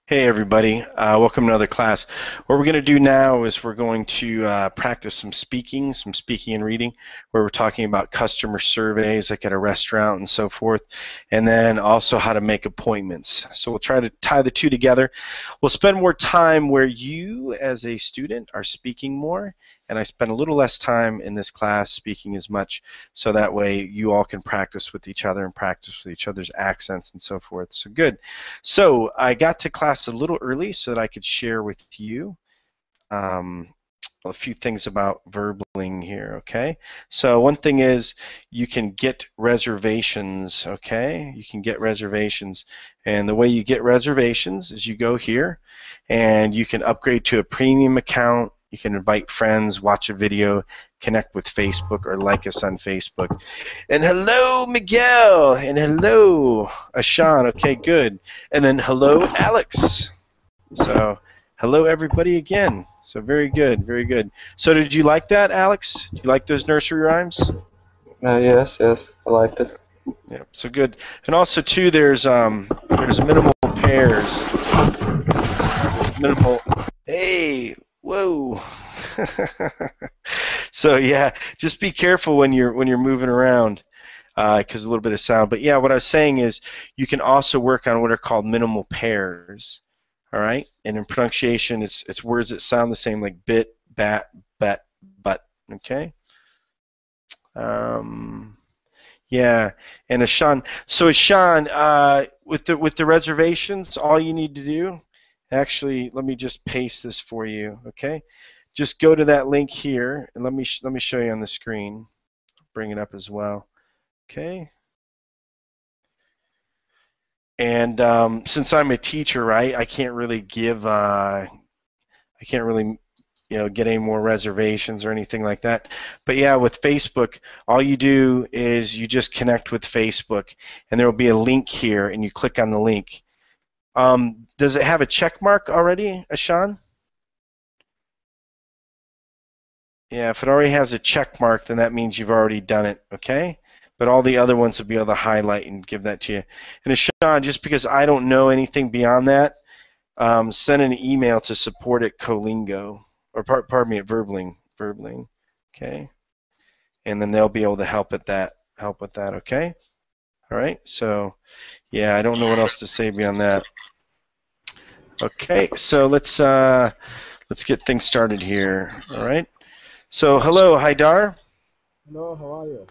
Hey everybody, welcome to another class. What we're going to do now is we're going to practice some speaking and reading, where we're talking about customer surveys like at a restaurant and so forth, and then also how to make appointments. So we'll try to tie the two together. We'll spend more time where you as a student are speaking more, and I spend a little less time in this class speaking as much, so that way you all can practice with each other and practice with each other's accents and so forth. So good. So I got to class a little early so that I could share with you a few things about verbling here, okay? So one thing is you can get reservations, okay? You can get reservations, and the way you get reservations is you go here and you can upgrade to a premium account. You can invite friends, watch a video, connect with Facebook, or like us on Facebook. And hello, Miguel, and hello, Ashan. Okay, good. And then hello, Alex. So hello, everybody again. So very good, very good. So did you like that, Alex? Do you like those nursery rhymes? Yes, I liked it. Yeah, so good. And also too, there's minimal pairs. Minimal. Hey, whoa. So yeah, just be careful when you're moving around, because a little bit of sound. But yeah, what I was saying is you can also work on what are called minimal pairs. All right, and in pronunciation, it's words that sound the same, like bit, bat, bet, but. Okay. Yeah, and Ashan. So Ashan, with the reservations, all you need to do, actually, let me just paste this for you. Okay, just go to that link here, and let me show you on the screen. Bring it up as well. Okay. And since I'm a teacher, right, I can't really give, I can't really, get any more reservations or anything like that. But yeah, with Facebook, all you do is you just connect with Facebook, and there will be a link here, and you click on the link. Does it have a check mark already, Ashan? Yeah, if it already has a check mark, then that means you've already done it, okay? But all the other ones will be able to highlight and give that to you. And Ashan, just because I don't know anything beyond that, send an email to support at Colingo, or pardon me, at Verbling, okay? And then they'll be able to help with that, okay? All right. So, yeah, I don't know what else to say beyond that. Okay, so let's get things started here. All right. So, hello, Haidar. Hello, how are you?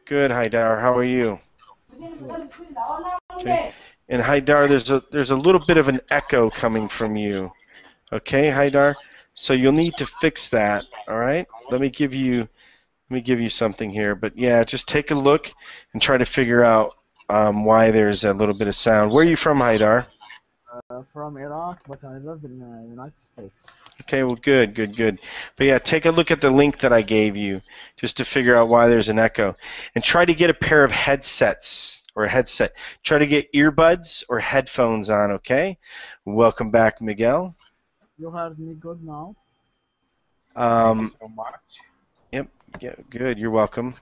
Good, Haidar. How are you? Okay. And Haidar, there's a little bit of an echo coming from you. Okay, Haidar. So you'll need to fix that. All right. Let me give you something here. But yeah, just take a look and try to figure out why there's a little bit of sound. Where are you from, Haidar? From Iraq, but I live in the United States. Okay, well, good. But yeah, take a look at the link that I gave you just to figure out why there's an echo. And try to get a pair of headsets or a headset. Try to get earbuds or headphones on, okay? Welcome back, Miguel. You heard me good now? Thank you so much. Yep, yeah, good. You're welcome.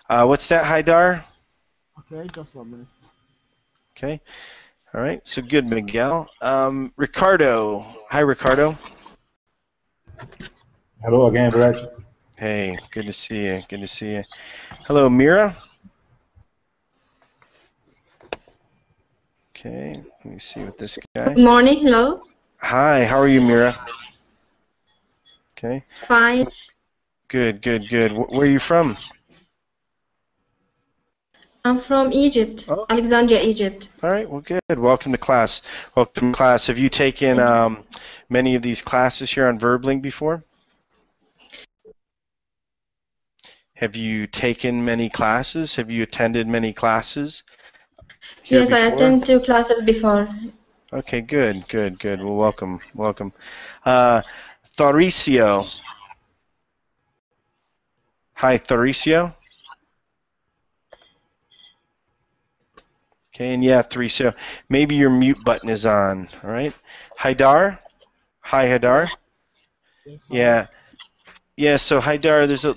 What's that, Haidar? Okay, just 1 minute. Okay. All right, so good, Miguel. Ricardo. Hi, Ricardo. Hello again, Bret. Hey, good to see you. Hello, Mira. Okay, let me see what this guy. Good morning, hello. Hi, how are you, Mira? Okay. Fine. Good. Where are you from? I'm from Egypt, Oh. Alexandria, Egypt. All right, well, good. Welcome to class. Have you taken many of these classes here on Verbling before? Have you taken many classes? Have you attended many classes? Yes, Before? I attended 2 classes before. Okay, good. Well, welcome. Thoricio. Hi, Thoricio. Okay, and yeah, Tharicio, maybe your mute button is on. All right. Haidar? Hi, Haidar. Yes, hi. Yeah. Yeah, so Haidar, there's a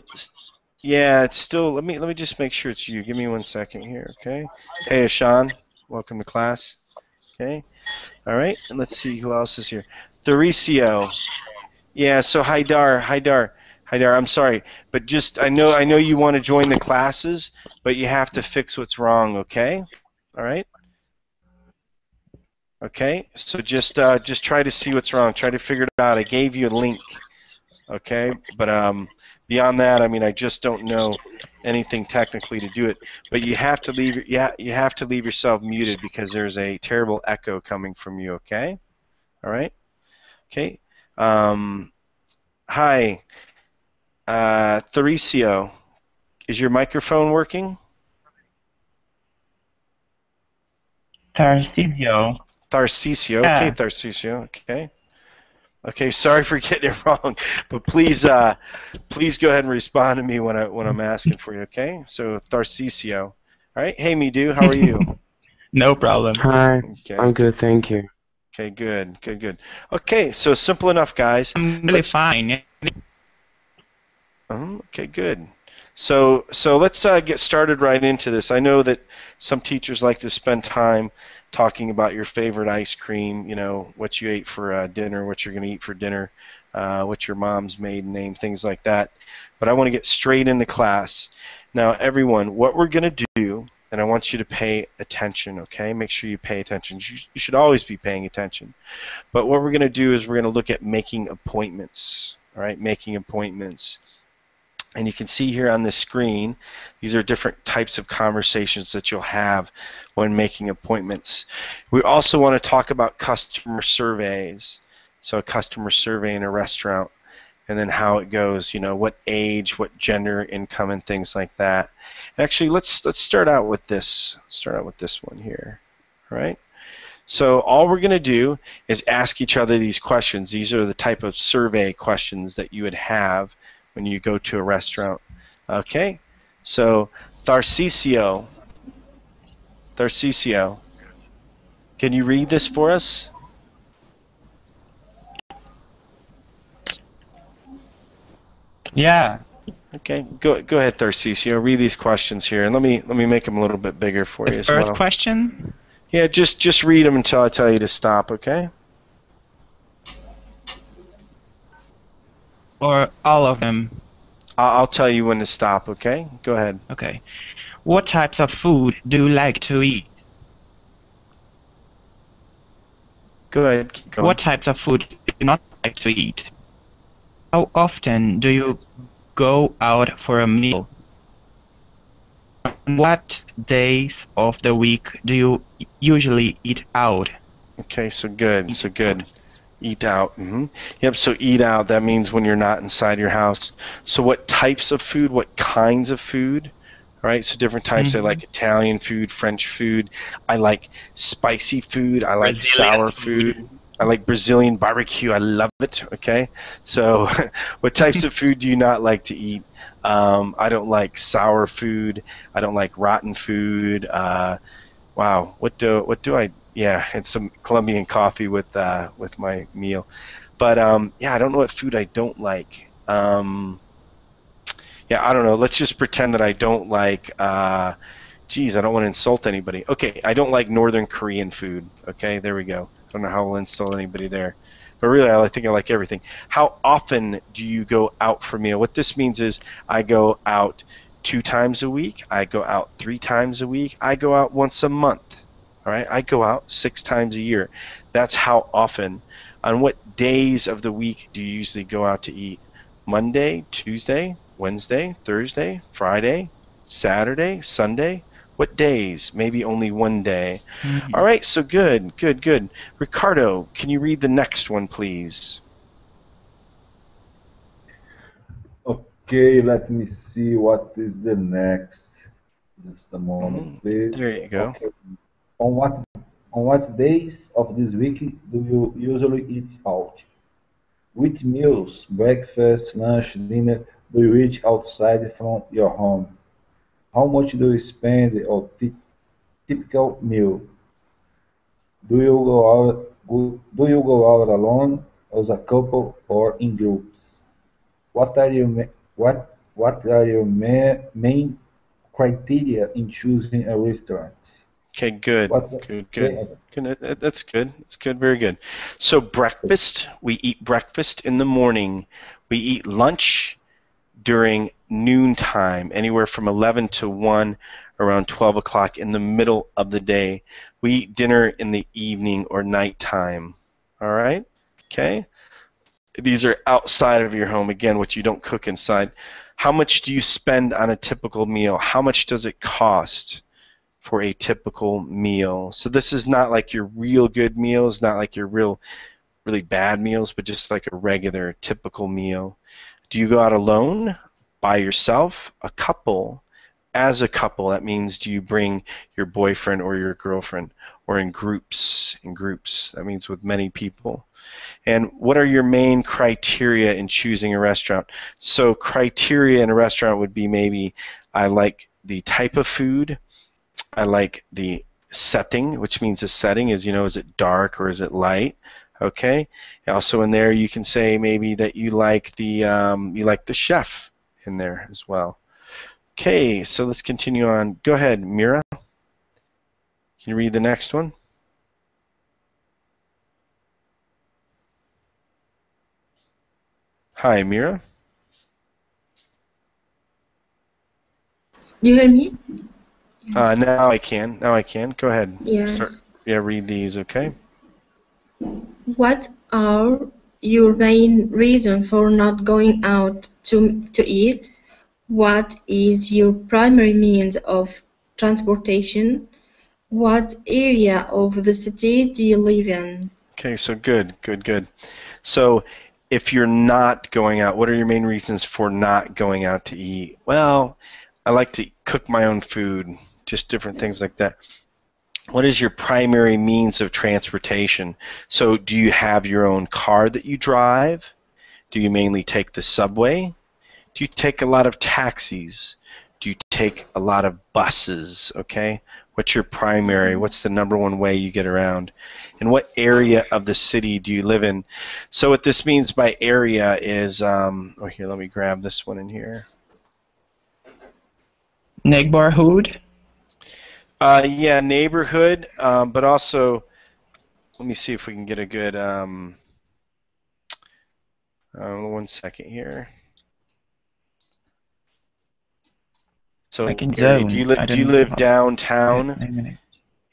yeah, it's still let me just make sure it's you. Give me 1 second here, okay? Hey Ashan, welcome to class. Okay. All right, and let's see who else is here. Tharicio. Yeah, so Haidar, I'm sorry, but just I know you want to join the classes, but you have to fix what's wrong, okay? All right? Okay? So just try to see what's wrong. Try to figure it out. I gave you a link. Okay? But beyond that, I mean, I just don't know anything technically to do it. But you have to leave you have to leave yourself muted because there's a terrible echo coming from you, okay? All right? Okay. Hi, Tharicio. Is your microphone working? Tarcisio. Tharcisio. Okay, Yeah. Tharcisio. Okay. Okay, sorry for getting it wrong, but please please go ahead and respond to me when I'm asking for you, okay? So Tharcisio. All right. Hey Midu, how are you? No problem. Hi, Okay. I'm good, thank you. Okay, good. Good, good. Okay, so simple enough, guys. I'm really fine. Okay, good. So let's get started right into this. I know that some teachers like to spend time talking about your favorite ice cream, you know, what you ate for dinner, what you're going to eat for dinner, what your mom's maiden name, things like that. But I want to get straight into class. Now, everyone, what we're going to do, and I want you to pay attention, okay? Make sure you pay attention. You should always be paying attention. But what we're going to do is we're going to look at making appointments, all right? Making appointments. And you can see here on the screen, these are different types of conversations that you'll have when making appointments. We also want to talk about customer surveys. So a customer survey in a restaurant, and then how it goes, you know, what age, what gender, income, and things like that. Actually, let's start out with this. Let's start out with this one here, all right? So all we're going to do is ask each other these questions. These are the type of survey questions that you would have when you go to a restaurant. Okay, so Tharcisio, can you read this for us? Yeah. Okay, go ahead, Tharcisio. Read these questions here, and let me make them a little bit bigger for you The as first well. question? Yeah, just read them until I tell you to stop. Okay. Or all of them? I'll tell you when to stop. Okay. Go ahead. Okay. What types of food do you like to eat? Go ahead. Keep going. What types of food do you not like to eat? How often do you go out for a meal? On what days of the week do you usually eat out? Okay, so good. So good. Eat out. Yep, so eat out, that means when you're not inside your house. So what types of food, what kinds of food? All right, so different types. I like Italian food, French food. I like spicy food. I like sour food. I like Brazilian barbecue. I love it. Okay, so what types of food do you not like to eat? I don't like sour food. I don't like rotten food. Wow, what do I? Yeah, it's some Colombian coffee with my meal. But yeah, I don't know what food I don't like. Yeah, I don't know. Let's just pretend that I don't like. Geez, I don't want to insult anybody. Okay, I don't like Northern Korean food. Okay, there we go. I don't know how we'll insult anybody there. But really, I think I like everything. How often do you go out for a meal? What this means is I go out 2 times a week. I go out 3 times a week. I go out once a month. All right, I go out 6 times a year. That's how often. On what days of the week do you usually go out to eat? Monday, Tuesday, Wednesday, Thursday, Friday, Saturday, Sunday? What days? Maybe only one day. All right, so good. Ricardo, can you read the next one, please? Okay, let me see what is the next. Just a moment, please. There you go. Okay. On what days of this week do you usually eat out? Which meals, breakfast, lunch, dinner, do you eat outside from your home? How much do you spend on typical meal? Do you go out? Do you go out alone, as a couple, or in groups? What are your main criteria in choosing a restaurant? Okay, good, What? good, good. Okay. Good. That's good. That's good. Very good. So breakfast, we eat breakfast in the morning. We eat lunch during noontime, anywhere from 11 to 1, around 12 o'clock in the middle of the day. We eat dinner in the evening or nighttime. All right? Okay? These are outside of your home, again, what you don't cook inside. How much do you spend on a typical meal? How much does it cost for a typical meal? So this is not like your real good meals, not like your really bad meals, but just like a regular typical meal. Do you go out alone, by yourself, a couple, as a couple? That means do you bring your boyfriend or your girlfriend, or in groups? In groups, that means with many people. And what are your main criteria in choosing a restaurant? So criteria in a restaurant would be maybe I like the type of food, I like the setting, which means the setting is, is it dark or is it light? Okay. Also in there, you can say maybe that you like the chef in there as well. Okay, so let's continue on. Go ahead, Mira. Can you read the next one? Hi, Mira. Do you hear me? Now I can. Now I can. Go ahead. Yeah. Start. Yeah, read these. Okay. What are your main reason for not going out to eat? What is your primary means of transportation? What area of the city do you live in? Okay. So good. Good. Good. So if you're not going out, what are your main reasons for not going out to eat? Well, I like to cook my own food. Just different things like that. What is your primary means of transportation? So do you have your own car that you drive? Do you mainly take the subway? Do you take a lot of taxis? Do you take a lot of buses? Okay. What's your primary? What's the number one way you get around? And what area of the city do you live in? So what this means by area is, oh here, let me grab this one in here. Neighborhood. Yeah, neighborhood, but also, let me see if we can get a good, 1 second here. So Like in area, do zone. I you don't know live how. downtown? Wait a minute.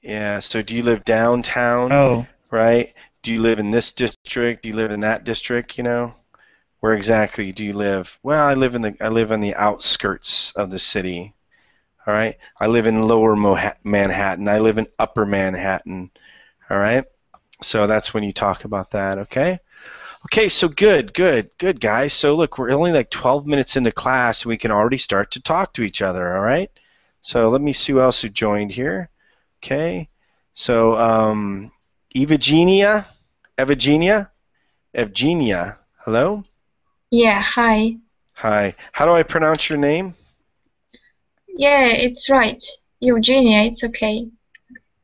Yeah, so do you live downtown, Oh, right? Do you live in this district? Do you live in that district, Where exactly do you live? Well, I live on the outskirts of the city. All right? I live in lower Manhattan. I live in upper Manhattan. All right? So that's when you talk about that, okay? Okay, so good, good, good, guys. So look, we're only like 12 minutes into class, and we can already start to talk to each other, all right? So let me see who else who joined here. Okay, so Evagenia, Evgenia, hello? Yeah, hi. Hi. How do I pronounce your name? Yeah, it's right. Eugenia, it's okay.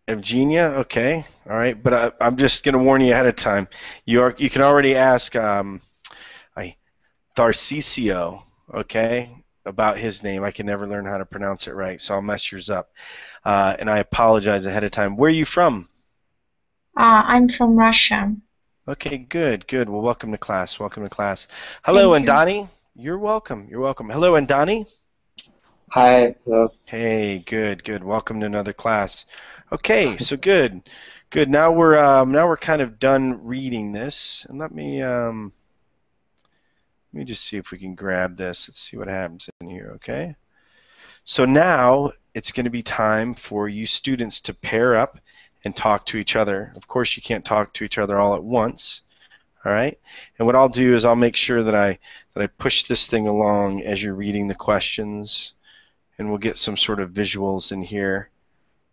Evgenia, okay, all right. But I'm just going to warn you ahead of time. You can already ask Tharcesio, okay, about his name. I can never learn how to pronounce it right, so I'll mess yours up. And I apologize ahead of time. Where are you from? I'm from Russia. Okay, good, good. Well, welcome to class. Welcome to class. Hello, Thank you. Andani. You're welcome. You're welcome. Hello, Andani. Hi, hello. Hey, good, good. Welcome to another class. Okay, so good, good. Now we're kind of done reading this, and let me just see if we can grab this. Let's see what happens in here. Okay. So now it's going to be time for you students to pair up and talk to each other. Of course, you can't talk to each other all at once. All right. And what I'll do is I'll make sure that I push this thing along as you're reading the questions, and we'll get some sort of visuals in here.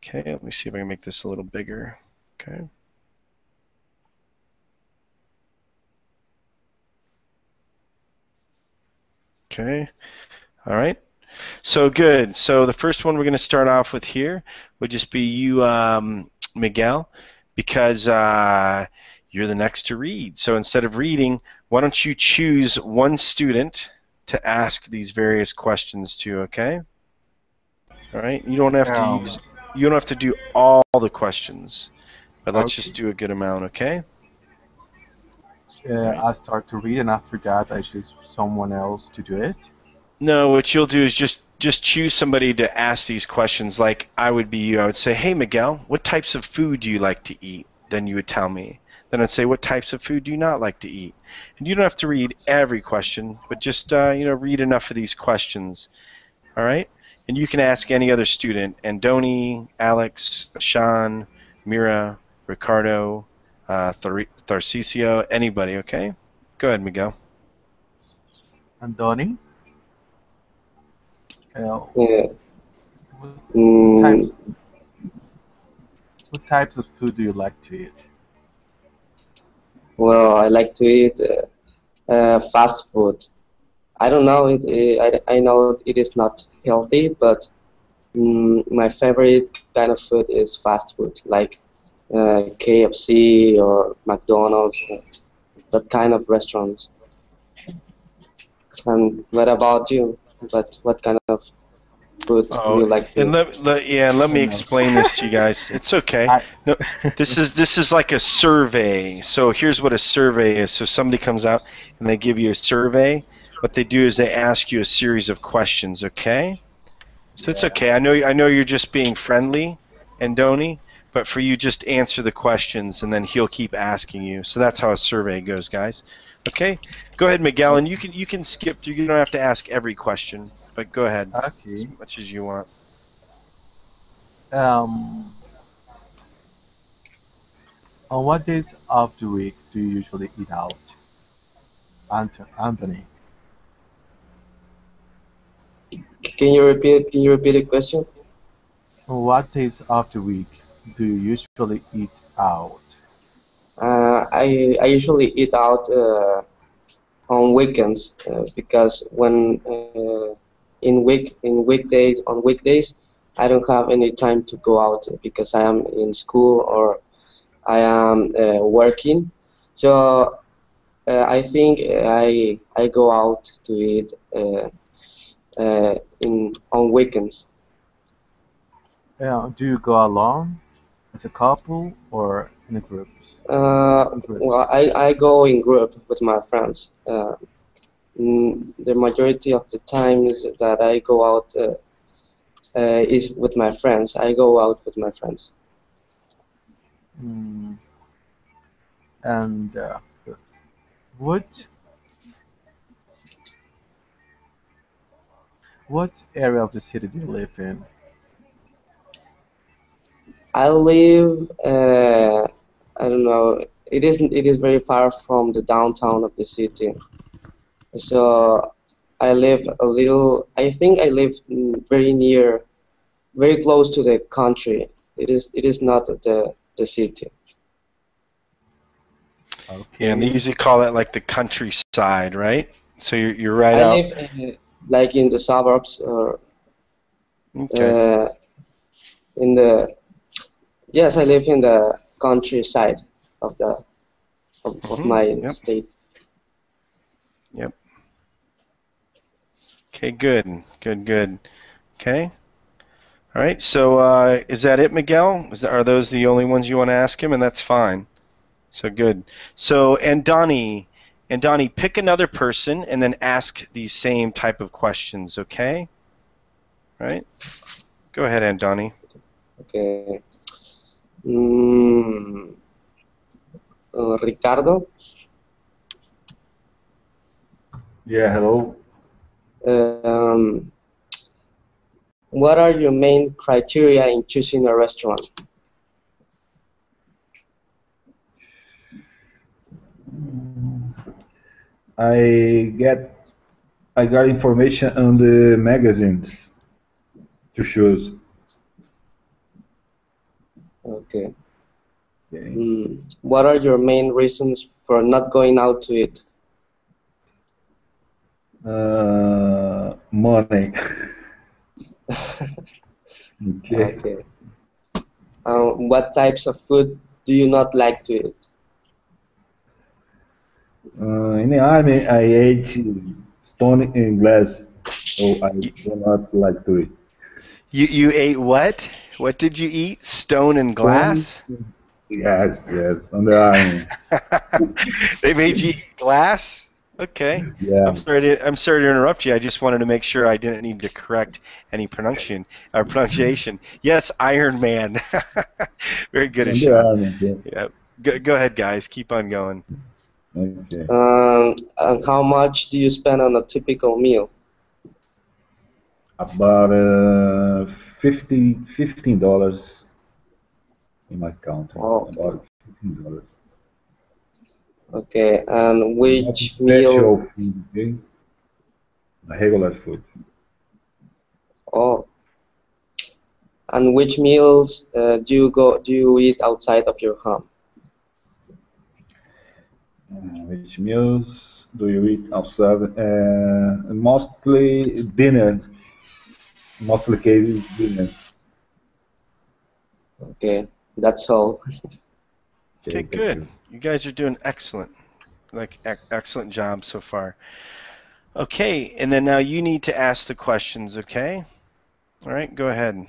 Okay, let me see if I can make this a little bigger. Okay. Okay. All right. So good. So the first one we're going to start off with here would just be you, Miguel, because you're the next to read. So instead of reading, why don't you choose one student to ask these various questions to, okay? All right. You don't have to use, you don't have to do all the questions, but let's just do a good amount, okay? I start to read, and after that, I choose someone else to do it. No, what you'll do is just choose somebody to ask these questions. Like I would be you. I would say, "Hey, Miguel, what types of food do you like to eat?" Then you would tell me. Then I'd say, "What types of food do you not like to eat?" And you don't have to read every question, but just read enough of these questions. All right. And you can ask any other student: Andoni, Alex, Sean, Mira, Ricardo, Tharcisio, anybody. Okay. Go ahead, Miguel. Andoni? Yeah. What types of food do you like to eat? Well, I like to eat fast food. I don't know I know it is not healthy, but my favorite kind of food is fast food, like KFC or McDonald's, that kind of restaurants. And what about you? What kind of food do you like to and eat? let me explain this to you guys. It's okay. No, this is like a survey. So here's what a survey is. So somebody comes out and they give you a survey. What they do is they ask you a series of questions. Okay. So it's okay. I know you're just being friendly, Andoni, but for you, just answer the questions and then he'll keep asking you. So that's how a survey goes, guys. Okay. Go ahead, Miguel, and you can skip through. You don't have to ask every question, but go ahead. Okay. As much as you want. On what days of the week do you usually eat out? Anthony. Can you repeat the question? On what days of the week do you usually eat out? I usually eat out on weekends because when on weekdays I don't have any time to go out because I am in school or I am working. So I think I go out to eat on weekends. Do you go alone, as a couple, or in a group? Well, I go in group with my friends. The majority of the times that I go out is with my friends. I go out with my friends. And what area of the city do you live in? I live, I don't know, it is very far from the downtown of the city. So I live I think I live very close to the country. It is not the city. Okay. Yeah, and they usually call it like the countryside, right? So you're right I out. live like in the suburbs or Okay. Yes, I live in the countryside of my state. Yep. Okay, good. Okay. All right. So is that it, Miguel? Are those the only ones you want to ask him? And that's fine. So good. So Andoni, pick another person and then ask these same type of questions. Okay. All right. Go ahead, Andoni. Okay. Ricardo. Yeah, hello. What are your main criteria in choosing a restaurant? I got information on the magazines to choose. Okay. What are your main reasons for not going out to eat? Money. Okay. Okay. What types of food do you not like to eat? In the army, I ate stone in glass, so I You, do not like to eat. you ate what? What did you eat? Stone and Stone, glass? yes, yes, on the army. They made you eat glass? Okay. Yeah, I'm sorry to interrupt you. I just wanted to make sure I didn't need to correct any pronunciation. Yes, Iron Man. Very good, on the Ashan. army. Yeah. Yeah. Go ahead, guys. Keep on going. Okay. And how much do you spend on a typical meal? About $15 in my country. Oh, okay. About $15. Okay. And Not which meal? special food, okay? Regular food. Oh, and which meals do you eat outside of your home? Which meals do you eat outside? Mostly dinner. Mostly cases dinner. Okay, that's all. Okay, Okay, thank good. you. You guys are doing excellent. Like excellent job so far. Okay, and then now you need to ask the questions, okay? All right, go ahead. All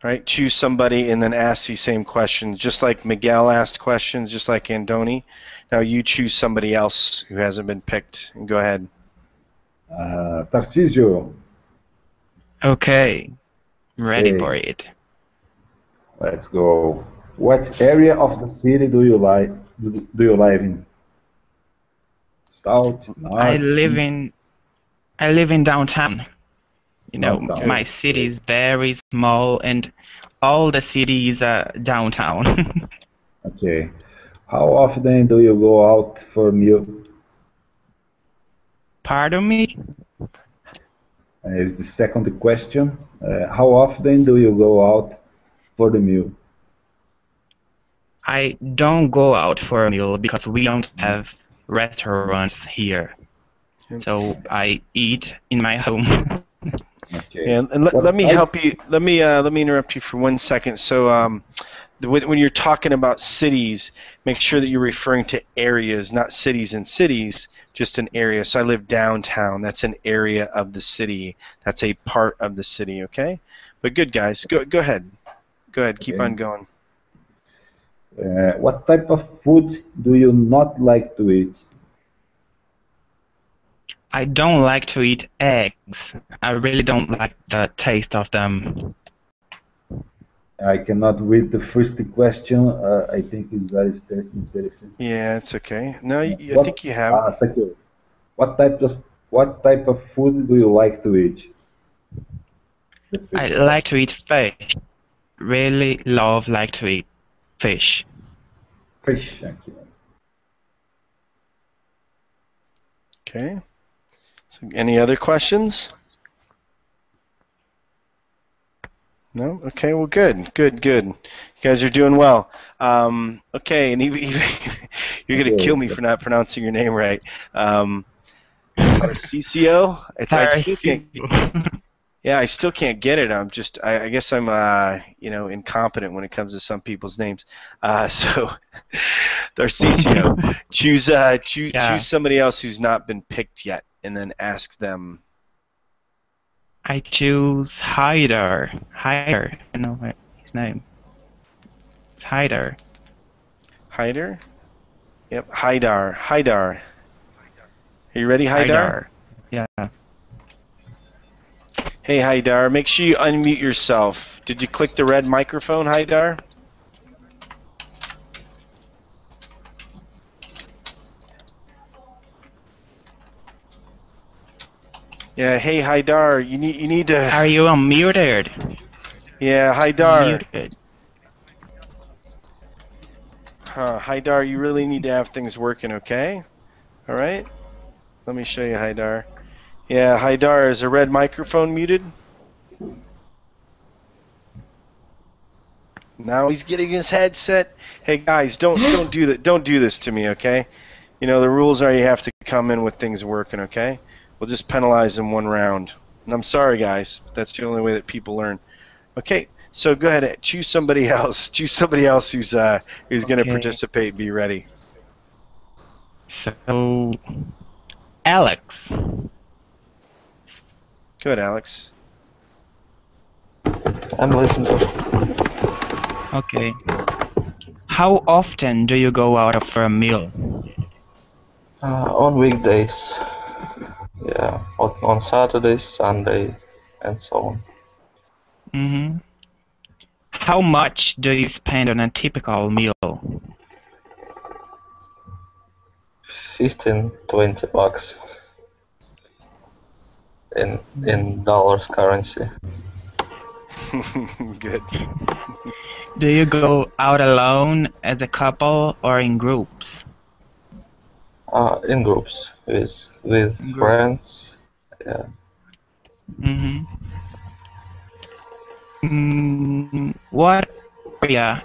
right, choose somebody and then ask these same questions, just like Miguel asked questions, just like Andoni. Now you choose somebody else who hasn't been picked, and go ahead. Tarcisio, Okay, ready hey, for it. let's go. What area of the city do you like? Do you live in? South, I north, live east, in I live in downtown. You know, downtown? my city is very small and all the city is downtown. Okay. How often do you go out for a meal? Pardon me? Is the second question. How often do you go out for the meal? I don't go out for a meal because we don't have restaurants here. So I eat in my home. Okay. And let What me type? help you. Let me interrupt you for 1 second. So when you're talking about cities, make sure that you're referring to areas, not cities and cities, just an area. So I live downtown. That's an area of the city. That's a part of the city. Okay. But good, guys. Go ahead. Go ahead. Keep Okay. on going. What type of food do you not like to eat? I don't like to eat eggs. I really don't like the taste of them. I cannot read the first question. I think it's very interesting. Yeah, it's okay. No, I What? think you have it. Thank you. What type of food do you like to eat? The I first like question. to eat fish. Really love like to eat fish. Fish. Thank you. Okay. So any other questions? No? Okay, well, good. You guys are doing well. Okay, and you're going to kill Okay. me for not pronouncing your name right. Tarcisio? I still can't, Tarcisio. yeah, I still can't get it. I guess I'm, incompetent when it comes to some people's names. So, Tarcisio, choose Yeah, somebody else who's not been picked yet, and then ask them. I choose Hyder. Hyder, I know his name. It's Hyder. Haidar? Yep, Haidar. Haidar. Are you ready, Haidar? Hyder. Yeah. Hey, Haidar, make sure you unmute yourself. Did you click the red microphone, Haidar? Yeah, hey, Haidar, you need to. Are you unmuted? Yeah, Haidar. Muted. Haidar, you really need to have things working, okay? All right? Let me show you, Haidar. Yeah, Haidar, is the red microphone muted? Now he's getting his headset. Hey guys, don't do that. Don't do this to me, okay? You know the rules are you have to come in with things working, okay? We'll just penalize him 1 round. And I'm sorry, guys, but that's the only way that people learn. Okay, so go ahead and choose somebody else. Choose somebody else who's going to Okay. participate. Be ready. So, Alex. Go ahead, Alex. I'm listening. Okay. How often do you go out for a meal? On weekdays. Yeah, on Saturdays, Sunday, and so on. Mm-hmm. How much do you spend on a typical meal? 15, 20 bucks in dollars currency. Good. Do you go out alone, as a couple, or in groups? In groups with In group. friends. Yeah. Mm-hmm. What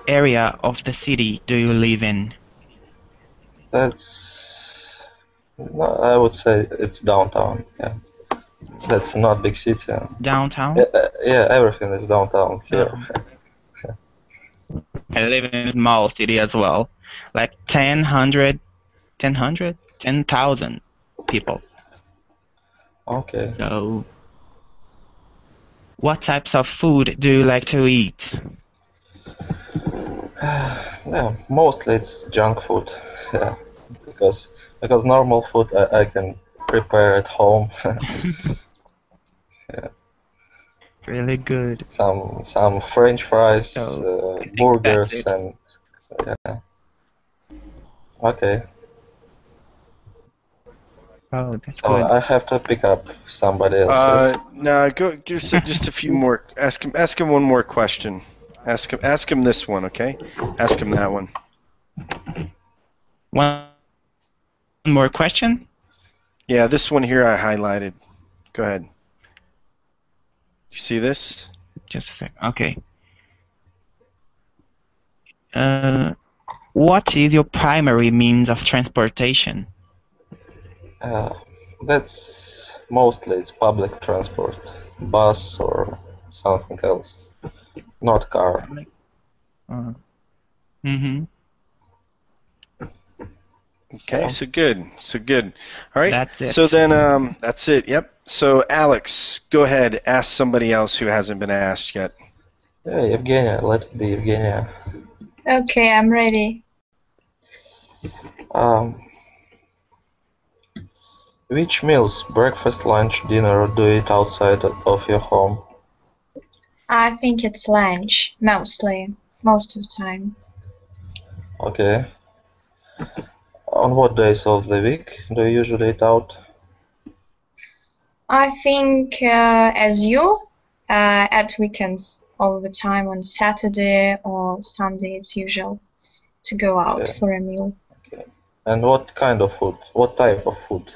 area of the city do you live in? I would say it's downtown. Yeah. That's not big city. Downtown? Yeah, everything is downtown here. I live in a small city as well, like 10,000 people. Okay. So, what types of food do you like to eat? Yeah, mostly it's junk food. Yeah, because normal food I can prepare at home. Yeah. Really good. Some French fries, So, burgers, and yeah. Okay. Oh, that's So good. I have to pick up somebody else's. No, go just a few more. Ask him one more question. Ask him this one, okay? Ask him that one. One more question? Yeah, this one here I highlighted. Go ahead. You see this? Just a sec. Okay. What is your primary means of transportation? That's mostly it's public transport, bus or something else, not car. Mm-hmm. Okay, so good. All right. That's it. So then, that's it. Yep. So Alex, go ahead. Ask somebody else who hasn't been asked yet. Yeah, Evgenia, let it be Evgenia. Okay, I'm ready. Which meals, breakfast, lunch, dinner, do you eat outside of your home? I think it's lunch, mostly, most of the time. Okay. On what days of the week do you usually eat out? I think, as you, at weekends all the time, on Saturday or Sunday it's usual to go out Okay. for a meal. Okay. And what kind of food? What type of food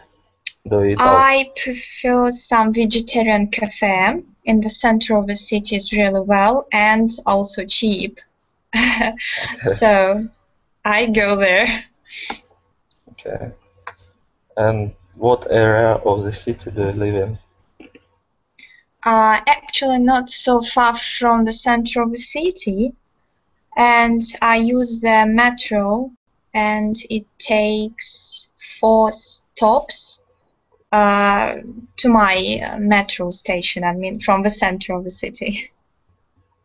do you eat out? I prefer some vegetarian cafe in the center of the city is really well and also cheap. So I go there. Okay. And what area of the city do you live in? Actually not so far from the center of the city, and I use the metro, and it takes 4 stops to my metro station. I mean, from the center of the city.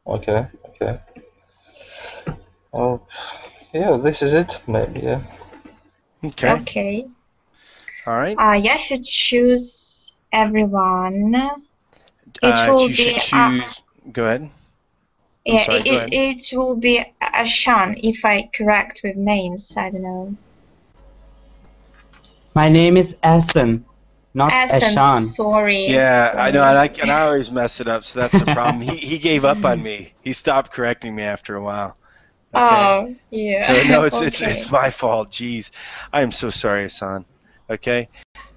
Okay. Okay. Oh, yeah, this is it, maybe, yeah. Okay. Okay. All right. You should choose everyone. It will You should be. choose. Go ahead. Yeah, sorry, go ahead. it will be Ashan if I correct with names. I don't know. My name is Asan, not Ashan. Sorry. Yeah, I know, Sorry. and I always mess it up, so that's the problem. He gave up on me. He stopped correcting me after a while. Okay. Oh, yeah. So no, it's Okay. it's my fault. Jeez, I am so sorry, Hassan. Okay,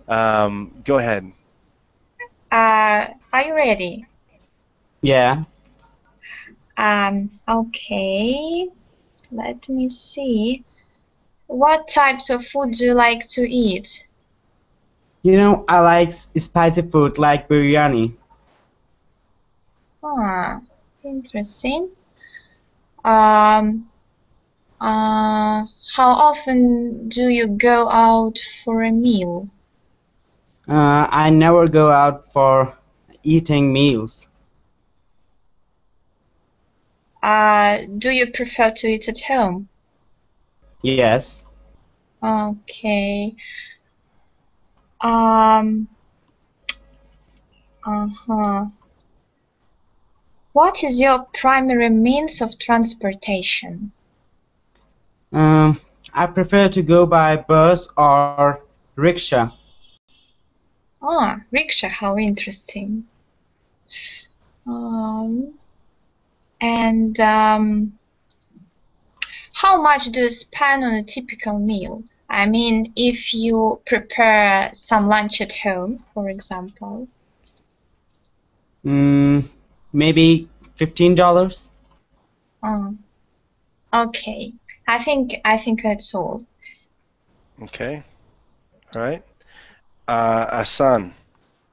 go ahead. Are you ready? Yeah. Okay. Let me see. What types of food do you like to eat? You know, I like spicy food like biryani. Ah, interesting. Um, how often do you go out for a meal? I never go out for eating meals. Do you prefer to eat at home? Yes. Okay. Uh-huh. What is your primary means of transportation? I prefer to go by bus or rickshaw. Ah, rickshaw, how interesting. Um, and how much do you spend on a typical meal? I mean, if you prepare some lunch at home, for example. Maybe $15. Oh, okay. I think that's all. Okay. All right. Asan,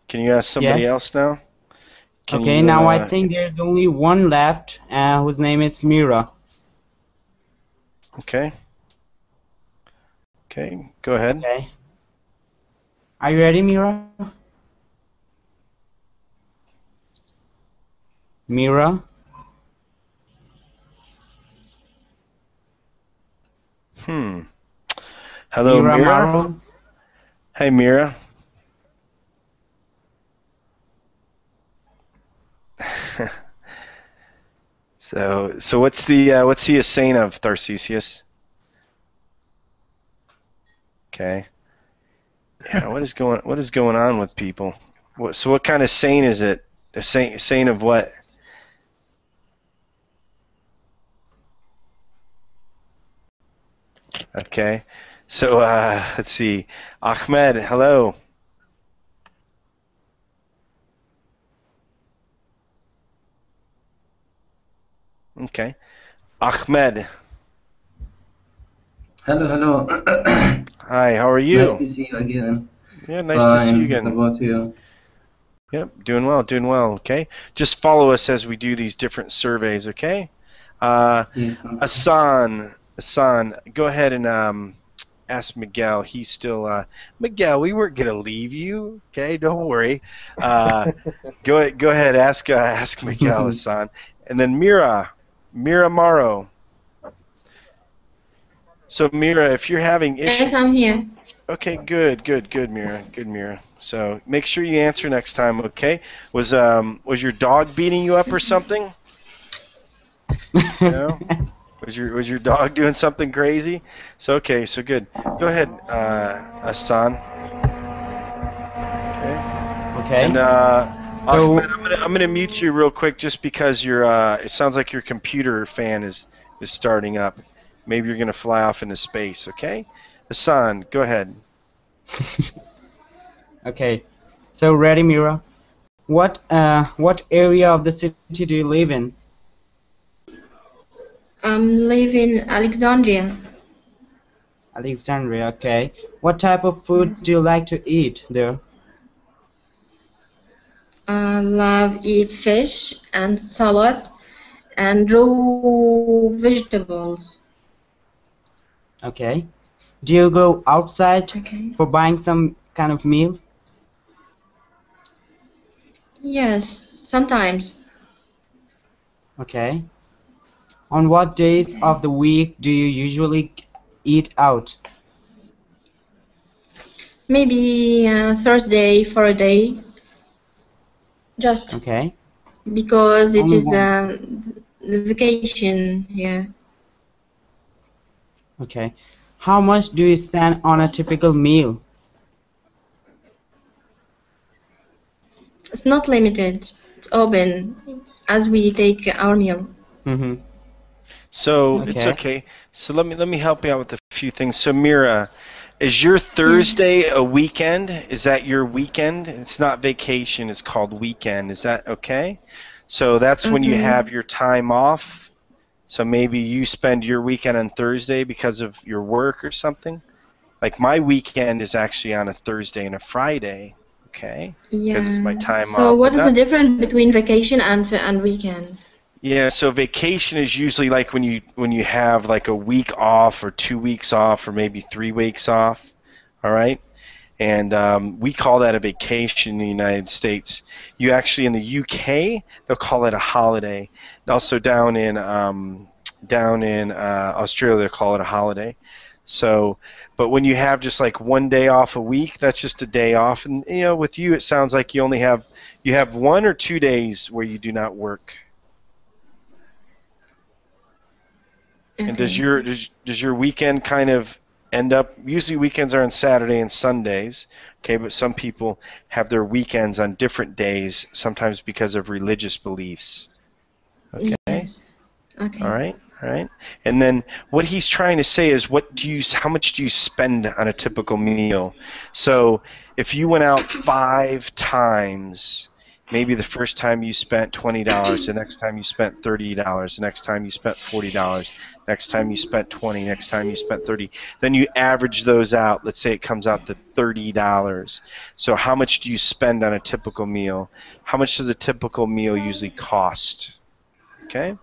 can you ask somebody Yes. else now? Can Okay, you, now I think there's only one left, whose name is Mira. okay. Okay, go ahead. Okay. Are you ready, Mira? Mira? Hello, Mira Mira. Maro? Hey, Mira. So what's the saying of Tharcesius? Okay. Yeah, what is going on with people? What kind of saying is it? A saying of what? Okay. So let's see. Ahmed, hello. Okay. Ahmed. Hello, hello. Hi, how are you? Nice to see you again. Yeah, nice to see you Fine. again. How about you? Yep, doing well, doing well. Okay. Just follow us as we do these different surveys, okay? Hassan, go ahead and ask Miguel. He's still Miguel. We weren't gonna leave you, okay? Don't worry. Go ahead. Ask Miguel, Hassan, and then Mira Maro. So Mira, if you're having issues, Yes, I'm here. okay, good, Mira. So make sure you answer next time, okay? Was your dog beating you up or something? No? Was your dog doing something crazy? So okay, so good. Go ahead, Hassan. Okay. And So Ahmed, I'm gonna mute you real quick just because it sounds like your computer fan is starting up. Maybe you're gonna fly off into space, okay? Hassan, go ahead. okay. So ready, Mira? What area of the city do you live in? Live in Alexandria. Alexandria, okay. What type of food do you like to eat there? Love eat fish and salad and raw vegetables. Okay. Do you go outside for buying some kind of meal? Yes, sometimes. Okay. On what days of the week do you usually eat out? Maybe Thursday for a day. Just Okay. because it Only is one. the vacation here. Okay. How much do you spend on a typical meal? It's not limited. It's open as we take our meal. Mm-hmm. So Okay. it's okay. So let me help you out with a few things. So Mira, is your Thursday a weekend? Is that your weekend? It's not vacation. It's called weekend. Is that okay? So that's when you have your time off. So maybe you spend your weekend on Thursday because of your work or something. Like my weekend is actually on a Thursday and a Friday. okay? Because it's my Yeah. time So off. what But is the not, difference between vacation and weekend? yeah, so vacation is usually like when you have like a week off or 2 weeks off or maybe 3 weeks off, all right? And we call that a vacation in the United States. You actually in the UK they'll call it a holiday. And also down in Australia they'll call it a holiday. So, but when you have just like one day off a week, that's just a day off. And you know, with you it sounds like you have 1 or 2 days where you do not work. And Okay. does your weekend kind of end up? Usually weekends are on Saturday and Sundays, okay, but some people have their weekends on different days, sometimes because of religious beliefs. Okay? Yes. Okay. All right. All right. And then what he's trying to say is how much do you spend on a typical meal? So if you went out 5 times, maybe the first time you spent $20, the next time you spent $30, the next time you spent $40, next time you spent 20, next time you spent 30, then you average those out. Let's say it comes out to $30. So how much do you spend on a typical meal? How much does a typical meal usually cost? Okay?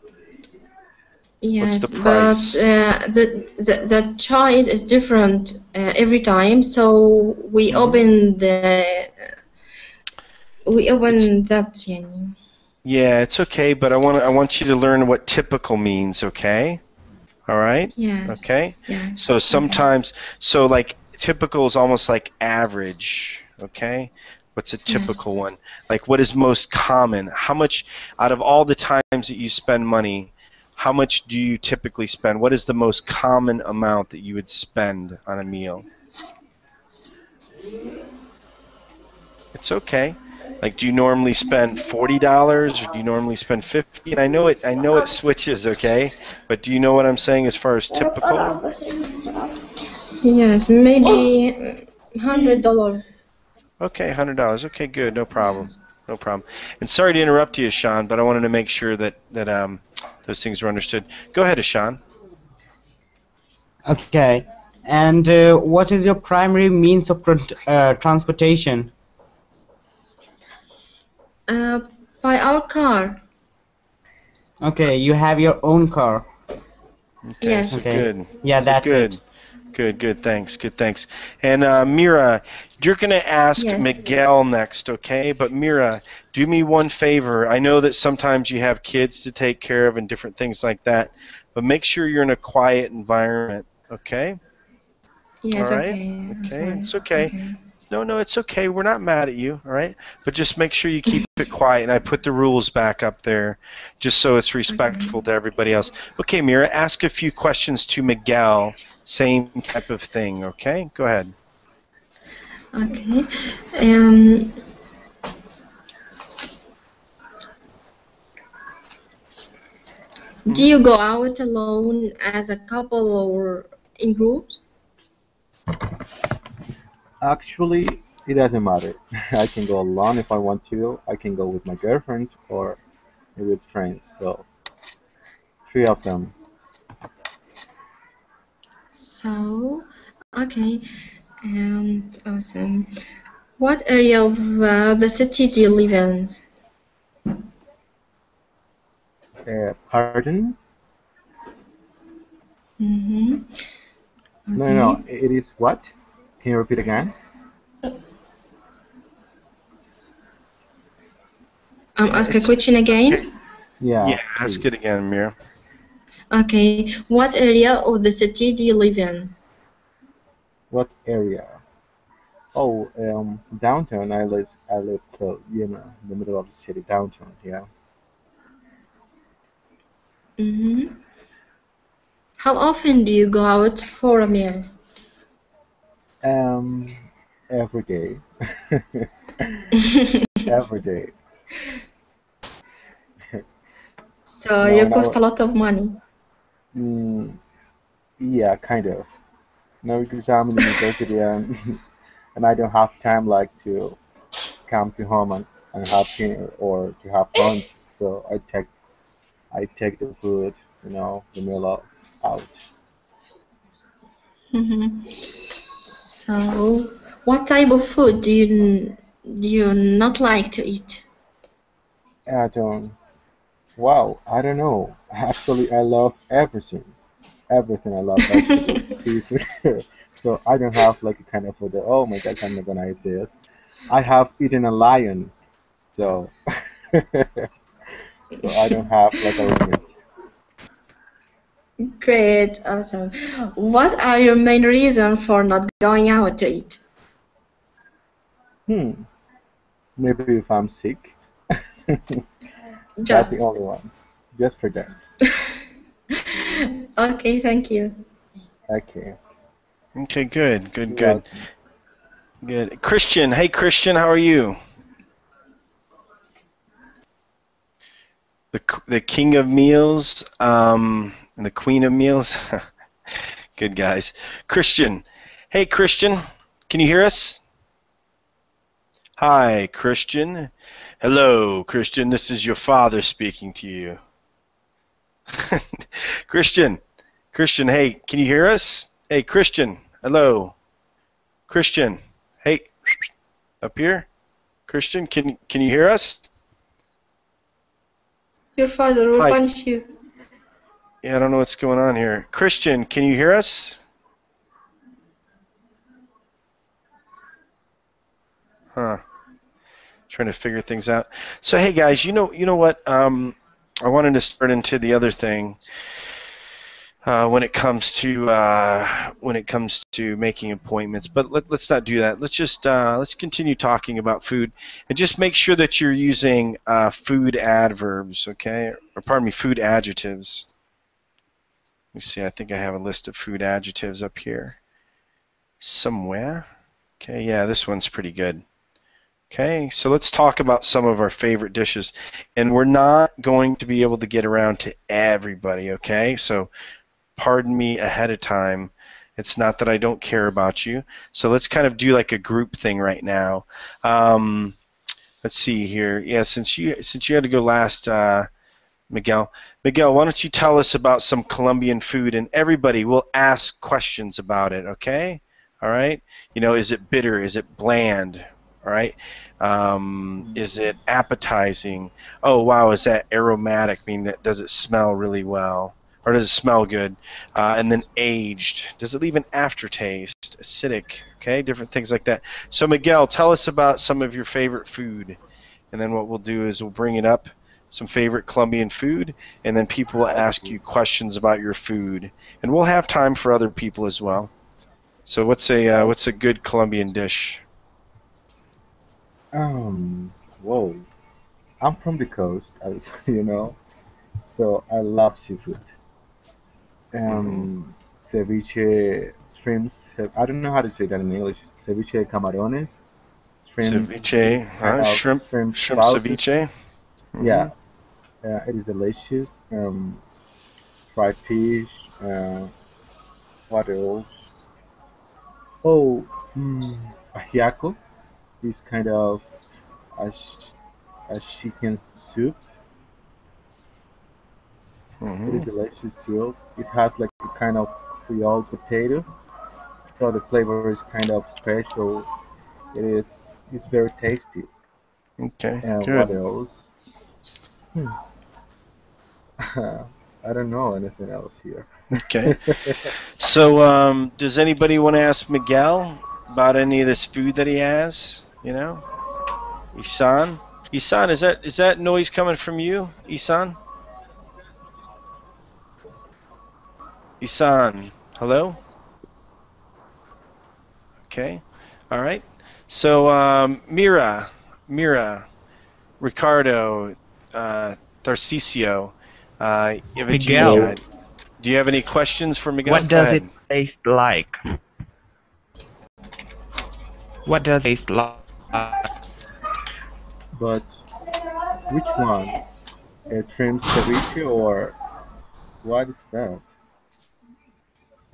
What's the Yes, but price? the choice is different every time. So we open that. يعني. Yeah, it's okay, but I want you to learn what typical means, okay? All right? Yes. Okay? Yes. So sometimes so like typical is almost like average, okay? What's a typical one? Like what is most common? How much out of all the times that you spend money, how much do you typically spend? What is the most common amount that you would spend on a meal? It's okay. Like, do you normally spend $40 or do you normally spend 50? And I know it switches, okay? But do you know what I'm saying as far as typical? Yes, maybe $100. Okay, $100. Okay, good, no problem, no problem. And sorry to interrupt you, Sean, but I wanted to make sure that those things were understood. Go ahead, Sean. Okay. And what is your primary means of transportation? By our car. Okay, you have your own car. Okay, Yes. so Okay. good. Yeah, So that's good. it. Good, thanks, good, thanks. And Mira, you're going to ask Yes. Miguel next, okay? But Mira, do me one favor. I know that sometimes you have kids to take care of and different things like that, but make sure you're in a quiet environment, okay? Yes, All right? okay. I'm Okay, sorry. it's okay. No, it's okay. We're not mad at you, all right? But just make sure you keep it quiet, and I put the rules back up there just so it's respectful to everybody else. Okay, Mira, ask a few questions to Miguel. Same type of thing, okay? Go ahead. Okay. Do you go out alone as a couple or in groups? Actually, it doesn't matter. I can go alone if I want to. I can go with my girlfriend or with friends. So, three of them. So, okay. Awesome. What area of the city do you live in? Pardon? Mm-hmm. Okay. No. It is what? Can you repeat again? Ask a question again. Yeah. Ask it again, Mira. Okay. What area of the city do you live in? What area? Oh, downtown. I live close, in the middle of the city, downtown. Yeah. Mm-hmm. How often do you go out for a meal? Every day. Every day. So No, you when cost a lot of money. yeah, kind of. No, because I'm in university and I don't have time like to come to home and have dinner or to have lunch. So I take the food, the meal out. Mm-hmm. So, what type of food do you do you not like to eat? I don't. Wow, I don't know. Actually, I love everything. Everything. I love vegetables, seafood. So I don't have like a kind of food that, oh my gosh, I'm not gonna eat this. I have eaten a lion, so so I don't have like a limit. Great, awesome. What are your main reasons for not going out to eat? Hmm. Maybe if I'm sick. That's the Just only one. Just for that. okay, thank you. Okay. Okay, good, good, You're good, welcome. good. Christian, hey Christian, how are you? The king of meals, and the queen of meals. Good guys. Christian, hey Christian, can you hear us? Hi, Christian. Hello, Christian. This is your father speaking to you. Christian, Christian, hey, can you hear us? Hey, Christian, hello. Christian, hey, up here. Christian, can you hear us? Your father will Hi. punish you. Yeah, I don't know what's going on here. Christian, can you hear us? Huh. Trying to figure things out. So hey guys, you know what? I wanted to start into the other thing when it comes to making appointments. But let's not do that. Let's continue talking about food, and just make sure that you're using food adverbs, okay? Or pardon me, food adjectives. Let me see. I think I have a list of food adjectives up here somewhere. Okay, yeah, this one's pretty good. Okay, so let's talk about some of our favorite dishes. And we're not going to be able to get around to everybody, okay? So pardon me ahead of time. It's not that I don't care about you. So let's kind of do like a group thing right now. Let's see here. Yeah, since you had to go last, Miguel. Miguel, why don't you tell us about some Colombian food, and everybody will ask questions about it, okay? All right? You know, is it bitter? Is it bland? All right? Is it appetizing? Oh, wow, is that aromatic? I mean, does it smell really well? Or does it smell good? And then aged. Does it leave an aftertaste? Acidic? Okay, different things like that. So, Miguel, tell us about some of your favorite food. And then what we'll do is we'll bring it up, some favorite Colombian food, and then people will ask you questions about your food. And we'll have time for other people as well. So what's a good Colombian dish? Whoa. I'm from the coast, as you know, so I love seafood. Mm-hmm. Ceviche, shrimps. I don't know how to say that in English. Ceviche camarones, shrimps with Ceviche, kind huh? of Shrimp, shrimp shrimp sauces. ceviche. Mm-hmm. Yeah, it is delicious. Fried fish. What else? Oh, ajiaco is kind of a, a chicken soup. It is Mm-hmm. delicious too. It has like a kind of Creole potato, so the flavor is kind of special. It is it's very tasty. Okay, And what good. else? Hmm. I don't know anything else here. Okay. So, does anybody want to ask Miguel about any of this food that he has? You know, Isan. Isan, is that noise coming from you, Isan? Isan, hello. Okay. All right. So, Mira, Ricardo, Tarcisio, Miguel, Evgenia, do you have any questions for Miguel? what Go does it ahead. taste like? What does it taste like? But which one? Trim ceviche or what is that?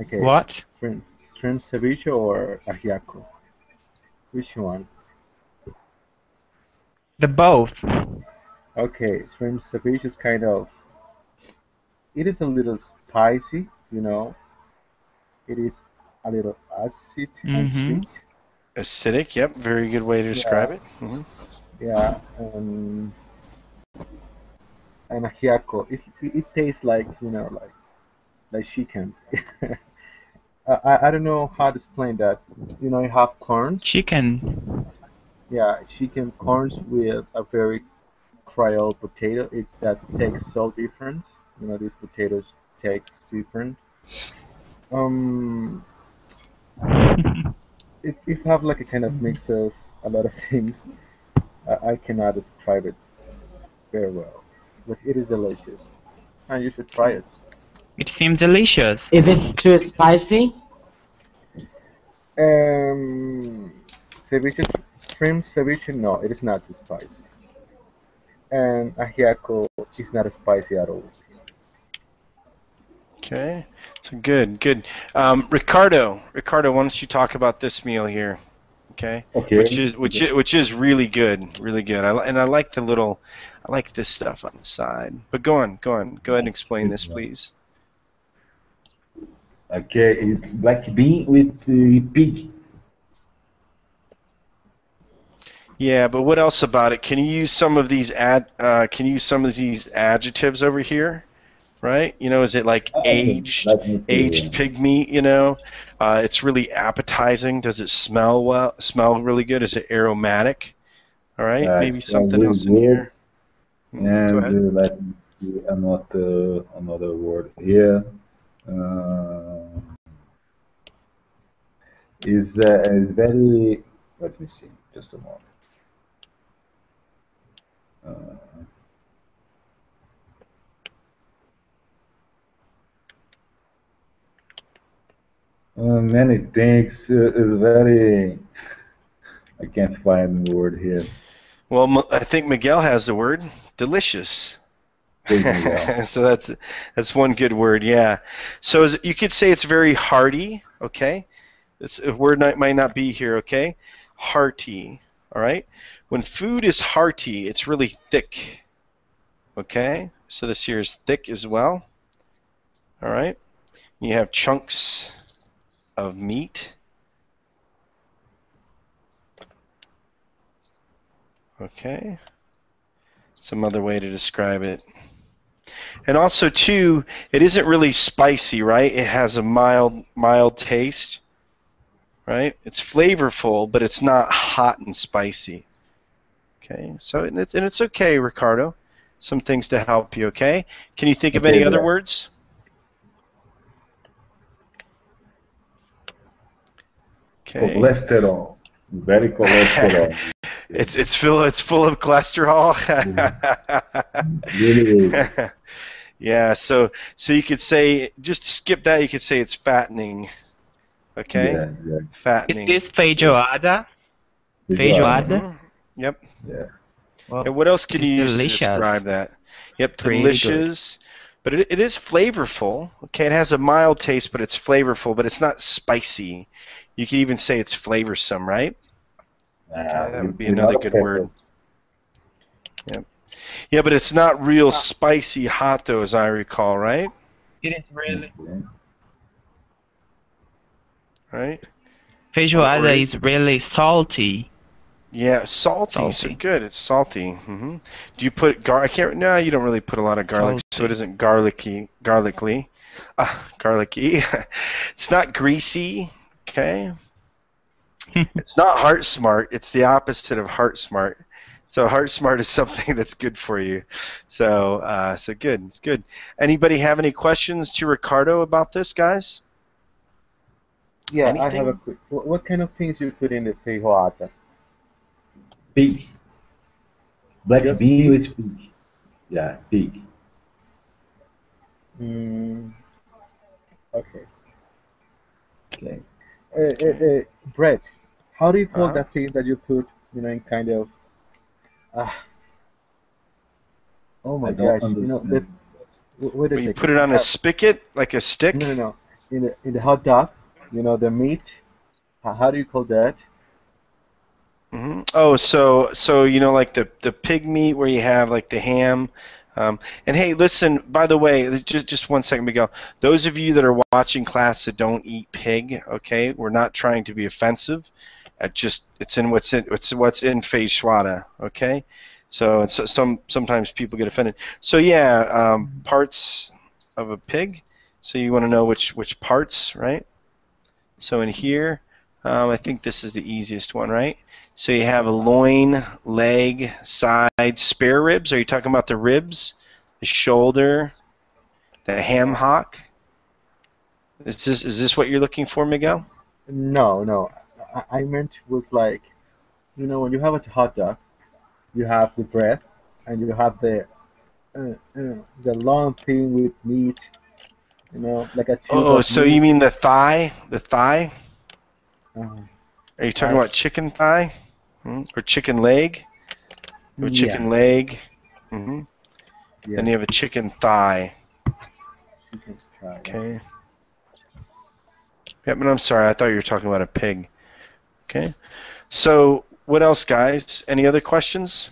Okay, What? trim ceviche or ajiaco? Which one? The both. Okay, shrimp ceviche is kind of. It is a little spicy, you know. It is a little acid and Mm-hmm. sweet. Acidic, yep, very good way to describe Yeah, it. Hmm. yeah, and ajiaco. It tastes like like chicken. I don't know how to explain that. You have corns. Chicken. Yeah, chicken corns with a very Creole potato. It that tastes so different. These potatoes taste different. Um, it have like a kind of mix of a lot of things. I cannot describe it very well, but it is delicious, and you should try Okay. it. It seems delicious. Is it too spicy? Um, ceviche, shrimp ceviche. No, it is not too spicy, and ajiaco is not spicy at all. Okay. So good, good. Ricardo, why don't you talk about this meal here? Okay. Okay. Which is really good, really good. And I like I like this stuff on the side. But go on, go ahead and explain this, please. Okay, it's black bean with pig. Yeah, but what else about it? Can you use some of these adjectives over here? Right? Is it like Okay, let me see aged here. pig meat? It's really appetizing. Does it smell really good? Is it aromatic? All right, It's maybe quite something really else in good. here. Go And ahead. let me see another word here. Uh, is very. Let me see. Just a moment. Uh, many things is very. I can't find the word here. Well, I think Miguel has the word delicious. Please, Miguel. So that's one good word, yeah. So you could say it's very hearty, okay? This a word might not be here, okay? Hearty, all right? When food is hearty, it's really thick, okay? So this here is thick as well, all right? You have chunks of meat, okay? Some other way to describe it. And also, too, it isn't really spicy, right? It has a mild taste, right? It's flavorful, but it's not hot and spicy. Okay, so and it's okay, Ricardo. Some things to help you, okay? Can you think of Okay, any other Brett. words? Okay. Cholesterol. It's very cholesterol. It's full of cholesterol. Really is. Yeah, so you could say, just to skip that, you could say it's fattening. Okay? Yeah, yeah. Is Fattening. this feijoada? Feijoada. Feijoada? Mhm. Yep. Yeah. Well, And what else can it's you use to delicious. describe that? Yep, Pretty good. delicious. But it is flavorful. Okay, it has a mild taste, but it's flavorful, but it's not spicy. You could even say it's flavorsome, right? Okay, that would be With a another lot of good pepper. word. Yep. Yeah, but it's not real spicy hot though, as I recall, right? It is really. Okay. Right? Feijoada is really salty. Yeah, salty. So Salty. good. It's salty. Do you put I can't. No, you don't really put a lot of garlic, so it Salty. isn't garlicky. Garlicky. It's not greasy. Okay. It's not heart smart. It's the opposite of heart smart. So heart smart is something that's good for you. So good. It's good. Anybody have any questions to Ricardo about this, guys? Yeah, I have a Anything? quick. What kind of things you put in the feijoada? Pig. Black Just bean pig? with pig. Yeah, pig. Mm, okay. Okay. Okay. Brett, how do you call Uh-huh. that thing that you put, in kind of? Uh, oh I my don't gosh, that. understand. Wait a Well, you put second. it You on a have spigot, like a no, no, stick. no. In the hot dog, the meat. How do you call that? Oh, so like the pig meat where you have like the ham. And hey, listen, by the way, just 1 second, Miguel. Those of you that are watching class that don't eat pig, okay, we're not trying to be offensive. It's in what's in feijoada. Okay, so sometimes people get offended. So yeah, parts of a pig. So you want to know which parts, right? So in here, I think this is the easiest one, right? So you have a loin, leg, side, spare ribs. Are you talking about the ribs, the shoulder, the ham hock? Is this what you're looking for, Miguel? No, no. I meant was like, when you have a hot dog, you have the bread, and you have the long thing with meat, like a tube Oh, of so you meat. mean the thigh? The thigh? Uh, Are you talking I, about chicken thigh? Or chicken leg? You have a yeah, chicken leg. hmm Then yeah. you have a chicken thigh. Chicken thigh. Okay. Yeah, but I'm sorry. I thought you were talking about a pig. Okay. So what else, guys? Any other questions?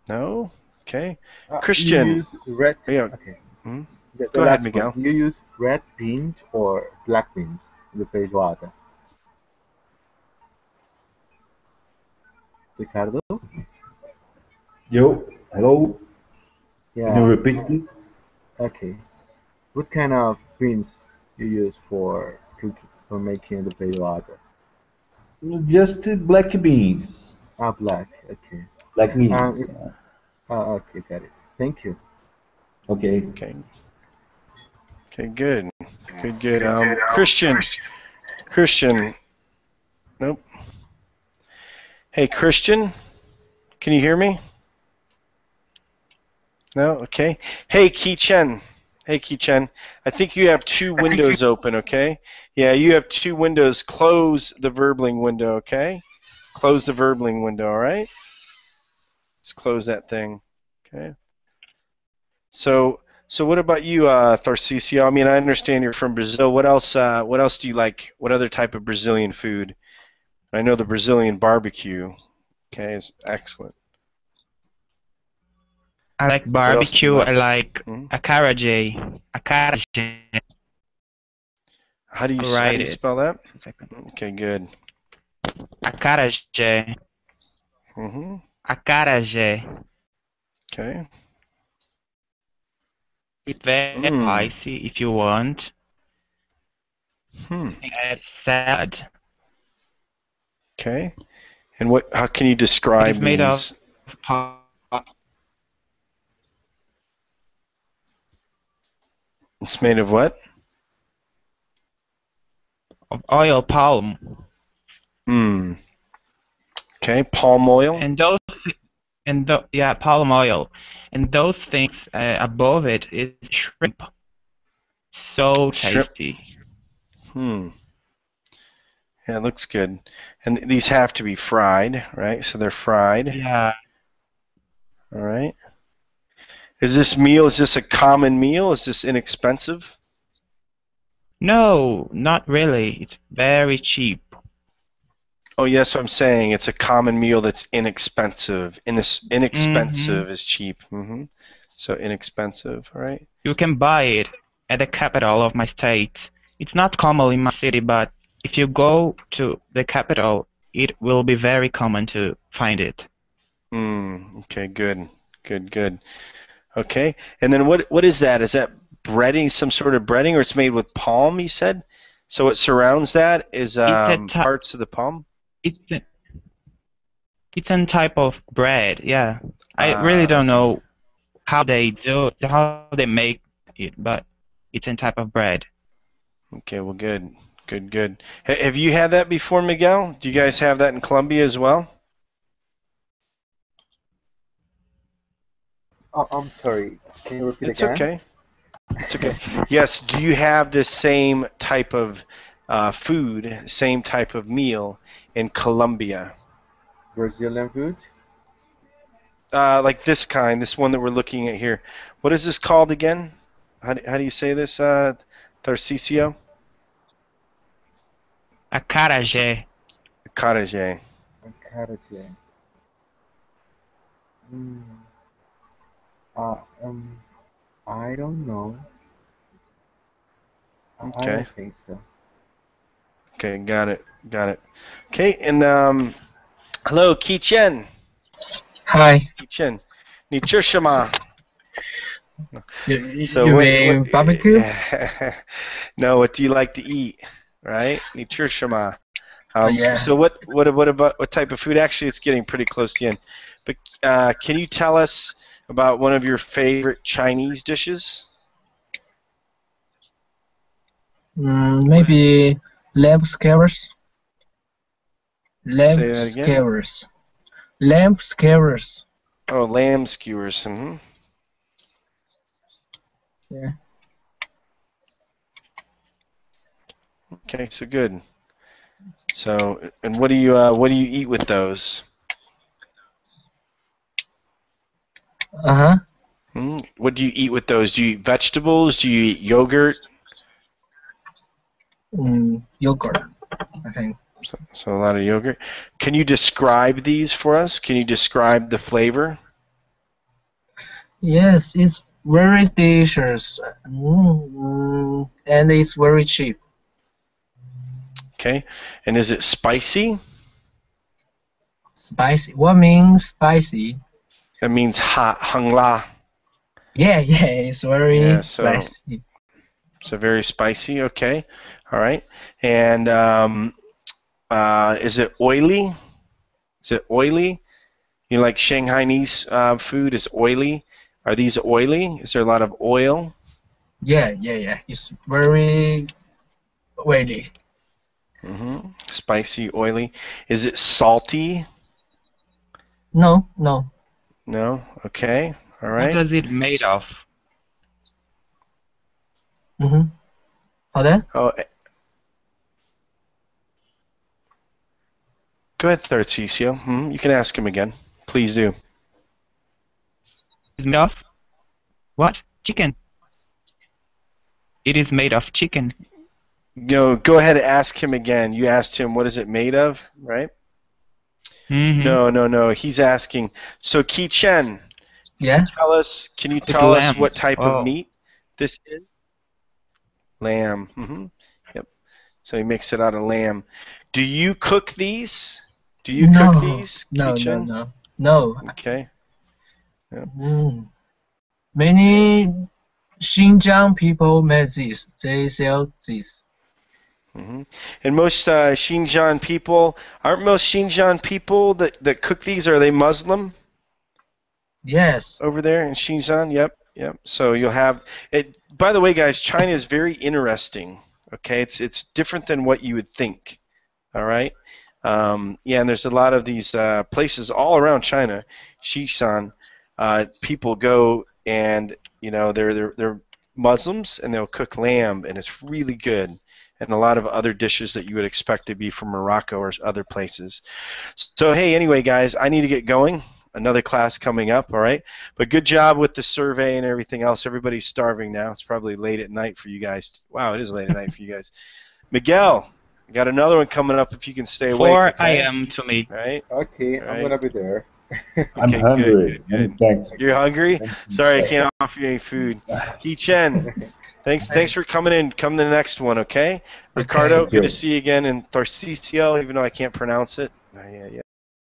No? Okay. You Christian. use red. Oh, yeah. Okay. hmm The Go ahead, last one. Miguel. Do you use red beans or black beans in the feijoada? Ricardo? Yo, hello. Can you Yeah. repeat, please? Okay. What kind of beans you use for cooking, for making the feijoada? Just black beans. Ah, black. Okay. Black Um. beans. Okay, got it. Thank you. Okay. Okay. Okay, good. Good. Christian. Christian. Nope. Hey, Christian. Can you hear me? No? Okay. Hey, Ki Chen. Hey, Ki Chen. I think you have two windows open, okay? Yeah, you have two windows. Close the Verbling window, okay? Close the Verbling window, all right? Let's close that thing, okay? So what about you, Tharcísio? I mean, I understand you're from Brazil. What else do you like? What other type of Brazilian food? I know the Brazilian barbecue, okay, is excellent. I like What else do you barbecue. I like? like Hmm? acarajé. Acarajé. How do you Write it. spell that? 1 second. Okay, good. Acarajé. Mm-hmm. Acarajé. Okay. It's very Mm. spicy if you want. Hmm. Add salad. Okay. And how can you It describe is made of these? It's made of what? oil palm. Hmm. Okay, palm oil. And yeah, palm oil. And those things above it is shrimp. So Shrimp. tasty. Hmm. Yeah, it looks good. And these have to be fried, right? So they're fried. Yeah. All right. Is this a common meal? Is this inexpensive? No, not really. It's very cheap. Oh, yes, I'm saying it's a common meal that's inexpensive. hmm Inexpensive is cheap. So inexpensive, all right? You can buy it at the capital of my state. It's not common in my city, but if you go to the capital, it will be very common to find it. Okay, good. Okay, and then what is that? Is that breading, some sort of breading, or it's made with palm, you said? So what surrounds that is It's a parts of the palm? it's a, it's a type of bread. Yeah, I really don't Okay. know how they make it, but it's a type of bread. Okay, well, good. Have you had that before, Miguel? Do you guys have that in Colombia as well? Oh, I'm sorry. Can you repeat It's again? okay. It's okay. Yes, do you have this same type of food, same type of meal in Colombia? Brazilian food? Like this one that we're looking at here. What is this called again? How do you say this, Tarcisio? Acarajé. Carajé. Acarajé. Mm, uh, um, I don't know. I Okay. don't think so. Okay, got it. Okay, and hello, Ki Chen. Hi. Ki Chen. 你吃什么? So You mean barbecue? No, what do you like to eat? Right? 你吃什么? Yeah. So what type of food? Actually, it's getting pretty close to the end. But can you tell us about one of your favorite Chinese dishes? Maybe lamb skewers. Lamb Say that again. skewers. Lamb skewers. Oh, lamb skewers. Mm-hmm. Yeah. Okay, so good. So, and what do you eat with those? Uh-huh. What do you eat with those? Do you eat vegetables? Do you eat yogurt? Yogurt, I think. So a lot of yogurt. Can you describe these for us? Can you describe the flavor? Yes, it's very delicious. And it's very cheap. Okay. And is it spicy? Spicy. What means spicy? That means hot, hung la. Yeah, it's very spicy. So very spicy. Okay. All right. And is it oily? Is it oily? You know, like Shanghainese food is oily. Are these oily? Is there a lot of oil? Yeah. It's very oily. Spicy, oily. Is it salty? No. No? Okay. All right. What is it made of? Pardon? Oh, go ahead, Tarcisio. You can ask him again. Please do. It's made of what? Chicken. It is made of chicken. Go ahead and ask him again. You asked him, what is it made of, right? No. He's asking. So, Ki Chen, yeah. Can you tell us lamb. what type of meat this is? Lamb. Yep. So he makes it out of lamb. Do you cook these? Do you cook these, Ki Chen? No. Okay. Yeah. Many Xinjiang people make this. They sell this. And most Xinjiang people, aren't most Xinjiang people that cook these, are they Muslim? Yes. Over there in Xinjiang, yep. So you'll have it. By the way, guys, China is very interesting. Okay, it's different than what you would think. All right. And there's a lot of these places all around China, Xishan. People go and they're Muslims and they'll cook lamb and it's really good. And a lot of other dishes that you would expect to be from Morocco or other places. So, hey, anyway, guys, I need to get going. Another class coming up, all right? But good job with the survey and everything else. Everybody's starving now. It's probably late at night for you guys. Wow, it is late at night for you guys. Miguel, we got another one coming up if you can stay awake. 4 okay? a.m. to me. Right? Okay, right. I'm gonna be there. I'm hungry. Good. Thanks. You're hungry? Sorry, I can't offer you any food. Ki Chen, thanks for coming in. Come to the next one, okay? Ricardo, good to see you again. And Tarcisio, even though I can't pronounce it. Yeah.